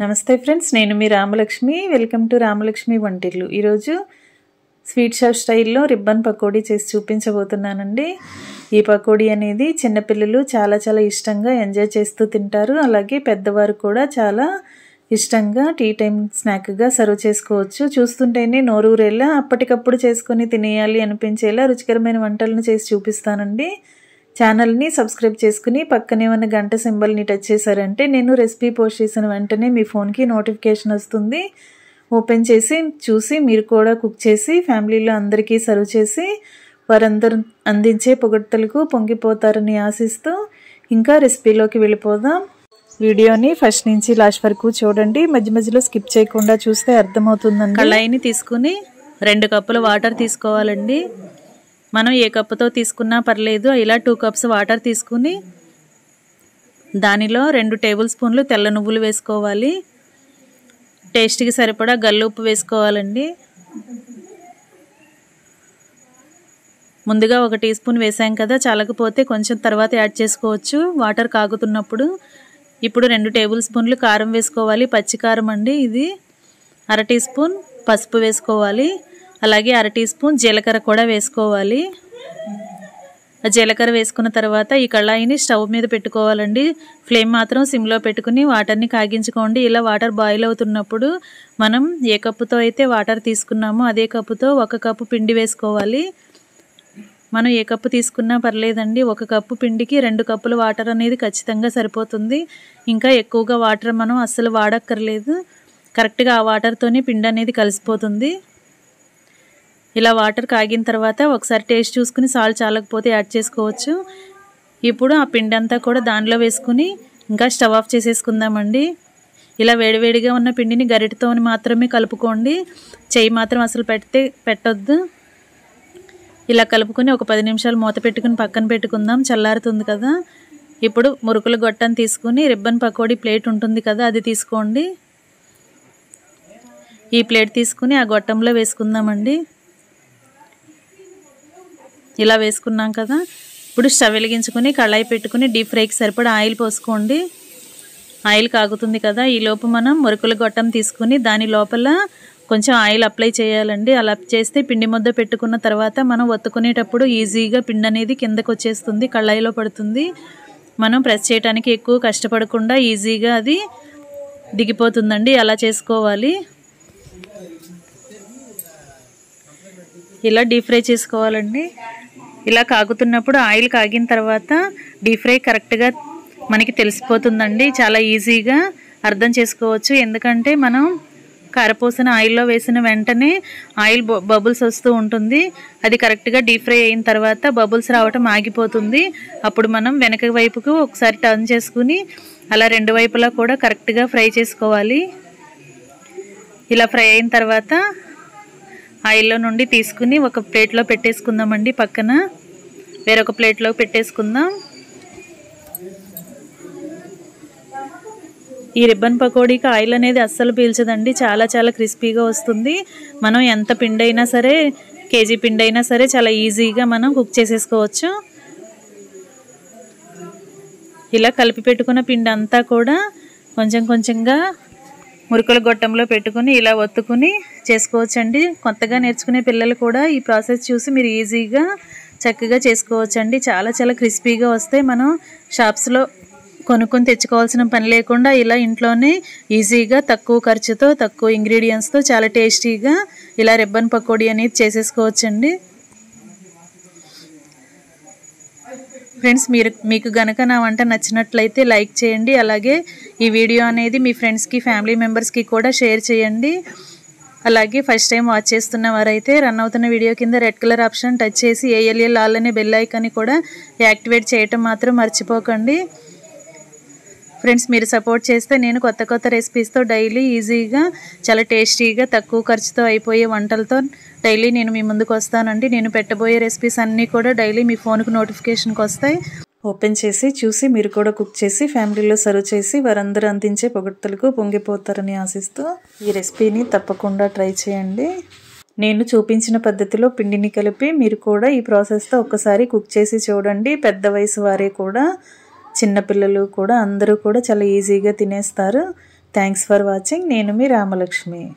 నమస్తే ఫ్రెండ్స్, నేను మీ రామలక్ష్మి. వెల్కమ్ టు రామలక్ష్మి వంటిల్లు. ఈరోజు స్వీట్ షాప్ స్టైల్లో రిబ్బన్ పకోడీ చేసి చూపించబోతున్నానండి. ఈ పకోడీ అనేది చిన్నపిల్లలు చాలా చాలా ఇష్టంగా ఎంజాయ్ చేస్తూ తింటారు. అలాగే పెద్దవారు కూడా చాలా ఇష్టంగా టీ టైం స్నాక్గా సర్వ్ చేసుకోవచ్చు. చూస్తుంటేనే నోరూరేలా అప్పటికప్పుడు చేసుకొని తినేయాలి అనిపించేలా రుచికరమైన వంటలను చేసి చూపిస్తానండి. ఛానల్ని సబ్స్క్రైబ్ చేసుకుని పక్కనే ఉన్న గంట సింబల్ని టచ్ చేశారంటే నేను రెసిపీ పోస్ట్ చేసిన వెంటనే మీ ఫోన్కి నోటిఫికేషన్ వస్తుంది. ఓపెన్ చేసి చూసి మీరు కూడా కుక్ చేసి ఫ్యామిలీలో అందరికీ సర్వ్ చేసి వారందరూ అందించే పొగడ్తలకు పొంగిపోతారని ఆశిస్తూ ఇంకా రెసిపీలోకి వెళ్ళిపోదాం. వీడియోని ఫస్ట్ నుంచి లాస్ట్ వరకు చూడండి. మధ్య మధ్యలో స్కిప్ చేయకుండా చూస్తే అర్థమవుతుందండి. కళాయిని తీసుకుని 2 కప్పుల వాటర్ తీసుకోవాలండి. మనం ఏ కప్పుతో తీసుకున్నా పర్లేదు. ఇలా 2 కప్స్ వాటర్ తీసుకుని దానిలో 2 టేబుల్ స్పూన్లు తెల్ల నువ్వులు వేసుకోవాలి. టేస్ట్కి సరిపడా గల్లుప్పు వేసుకోవాలండి. ముందుగా 1 టీ స్పూన్ వేసాం కదా, చాలకపోతే కొంచెం తర్వాత యాడ్ చేసుకోవచ్చు వాటర్ కాగుతున్నప్పుడు. ఇప్పుడు 2 టేబుల్ స్పూన్లు కారం వేసుకోవాలి. పచ్చికారం అండి ఇది. 1/2 టీ స్పూన్ పసుపు వేసుకోవాలి. అలాగే 1/2 టీ స్పూన్ జీలకర్ర కూడా వేసుకోవాలి. జీలకర్ర వేసుకున్న తర్వాత ఈ కళాయిని స్టవ్ మీద పెట్టుకోవాలండి. ఫ్లేమ్ మాత్రం సిమ్లో పెట్టుకుని వాటర్ని కాగించుకోండి. ఇలా వాటర్ బాయిల్ అవుతున్నప్పుడు మనం ఏ కప్పుతో అయితే వాటర్ తీసుకున్నామో అదే కప్పుతో 1 కప్పు పిండి వేసుకోవాలి. మనం ఏ కప్పు తీసుకున్నా పర్లేదండి. 1 కప్పు పిండికి 2 కప్పుల వాటర్ అనేది ఖచ్చితంగా సరిపోతుంది. ఇంకా ఎక్కువగా వాటర్ మనం అస్సలు వాడక్కర్లేదు. కరెక్ట్గా ఆ వాటర్తోనే పిండి అనేది కలిసిపోతుంది. ఇలా వాటర్ కాగిన తర్వాత ఒకసారి టేస్ట్ చూసుకుని సాల్ట్ చాలకపోతే యాడ్ చేసుకోవచ్చు. ఇప్పుడు ఆ పిండి అంతా కూడా దానిలో వేసుకుని ఇంకా స్టవ్ ఆఫ్ చేసేసుకుందామండి. ఇలా వేడివేడిగా ఉన్న పిండిని గరిటెతో మాత్రమే కలుపుకోండి. చెయ్యి మాత్రం అసలు పెట్టొద్దు. ఇలా కలుపుకొని ఒక 10 నిమిషాలు మూత పెట్టుకుని పక్కన పెట్టుకుందాం. చల్లారుతుంది కదా. ఇప్పుడు మురుకుల గొట్టం తీసుకుని రిబ్బన్ పకోడీ ప్లేట్ ఉంటుంది కదా, అది తీసుకోండి. ఈ ప్లేట్ తీసుకుని ఆ గొట్టంలో వేసుకుందామండి. ఇలా వేసుకున్నాం కదా. ఇప్పుడు స్టవ్ వెలిగించుకుని కళాయి పెట్టుకుని డీప్ ఫ్రైకి సరిపడా ఆయిల్ పోసుకోండి. ఆయిల్ కాగుతుంది కదా, ఈలోపు మనం మురుకుల గొట్టం తీసుకుని దాని లోపల కొంచెం ఆయిల్ అప్లై చేయాలండి. అలా చేస్తే పిండి ముద్ద పెట్టుకున్న తర్వాత మనం ఒత్తుకునేటప్పుడు ఈజీగా పిండి అనేది కిందకు వచ్చేస్తుంది, కళాయిలో పడుతుంది. మనం ప్రెస్ చేయడానికి ఎక్కువ కష్టపడకుండా ఈజీగా అది దిగిపోతుందండి. అలా చేసుకోవాలి. ఇలా డీప్ ఫ్రై చేసుకోవాలండి. ఇలా కాగుతున్నప్పుడు ఆయిల్ కాగిన తర్వాత డీప్ ఫ్రై కరెక్ట్గా మనకి తెలిసిపోతుందండి. చాలా ఈజీగా అర్థం చేసుకోవచ్చు. ఎందుకంటే మనం కారపోసిన ఆయిల్లో వేసిన వెంటనే ఆయిల్ బబుల్స్ వస్తూ ఉంటుంది. అది కరెక్ట్గా డీప్ ఫ్రై అయిన తర్వాత బబుల్స్ రావటం ఆగిపోతుంది. అప్పుడు మనం వెనక వైపుకు ఒకసారి టర్న్ చేసుకుని అలా 2 వైపులా కూడా కరెక్ట్గా ఫ్రై చేసుకోవాలి. ఇలా ఫ్రై అయిన తర్వాత ఆయిల్లో నుండి తీసుకుని ఒక ప్లేట్లో పెట్టేసుకుందామండి. పక్కన వేరొక ప్లేట్లో పెట్టేసుకుందాం. ఈ రిబ్బన్ పకోడీకి ఆయిల్ అనేది అస్సలు పీల్చదండి. చాలా చాలా క్రిస్పీగా వస్తుంది. మనం ఎంత పిండి అయినా సరే, కేజీ పిండి అయినా సరే చాలా ఈజీగా మనం కుక్ చేసేసుకోవచ్చు. ఇలా కలిపి పెట్టుకున్న పిండి అంతా కూడా కొంచెం కొంచెంగా మురుకుల గొట్టంలో పెట్టుకుని ఇలా ఒత్తుకుని చేసుకోవచ్చండి. కొత్తగా నేర్చుకునే పిల్లలు కూడా ఈ ప్రాసెస్ చూసి మీరు ఈజీగా చక్కగా చేసుకోవచ్చండి. చాలా చాలా క్రిస్పీగా వస్తాయి. మనం షాప్స్లో కొనుక్కొని తెచ్చుకోవాల్సిన పని లేకుండా ఇలా ఇంట్లోనే ఈజీగా తక్కువ ఖర్చుతో తక్కువ ఇంగ్రీడియంట్స్తో చాలా టేస్టీగా ఇలా రిబ్బన్ పకోడీ అనేది చేసేసుకోవచ్చండి. ఫ్రెండ్స్, మీకు గనక నా వంట నచ్చినట్లయితే లైక్ చేయండి. అలాగే ఈ వీడియో అనేది మీ ఫ్రెండ్స్కి, ఫ్యామిలీ మెంబర్స్కి కూడా షేర్ చేయండి. అలాగే ఫస్ట్ టైం వాచ్ చేస్తున్న వారైతే రన్ అవుతున్న వీడియో కింద రెడ్ కలర్ ఆప్షన్ టచ్ చేసి ALL ఆల్ అనే బెల్ ఐకాన్ని కూడా యాక్టివేట్ చేయటం మాత్రం మర్చిపోకండి. ఫ్రెండ్స్, మీరు సపోర్ట్ చేస్తే నేను కొత్త కొత్త రెసిపీస్తో డైలీ ఈజీగా చాలా టేస్టీగా తక్కువ ఖర్చుతో అయిపోయే వంటలతో డైలీ నేను మీ ముందుకు వస్తానండి. నేను పెట్టబోయే రెసిపీస్ అన్నీ కూడా డైలీ మీ ఫోన్కి నోటిఫికేషన్కి వస్తాయి. ఓపెన్ చేసి చూసి మీరు కూడా కుక్ చేసి ఫ్యామిలీలో సర్వ్ చేసి వారందరూ అందించే పొగడ్తలకు పొంగిపోతారని ఆశిస్తూ ఈ రెసిపీని తప్పకుండా ట్రై చేయండి. నేను చూపించిన పద్ధతిలో పిండిని కలిపి మీరు కూడా ఈ ప్రాసెస్తో ఒక్కసారి కుక్ చేసి చూడండి. పెద్ద వయసు వారే కూడా, చిన్నపిల్లలు కూడా అందరూ కూడా చాలా ఈజీగా తినేస్తారు. Thanks for watching. నేను మీ రామలక్ష్మి.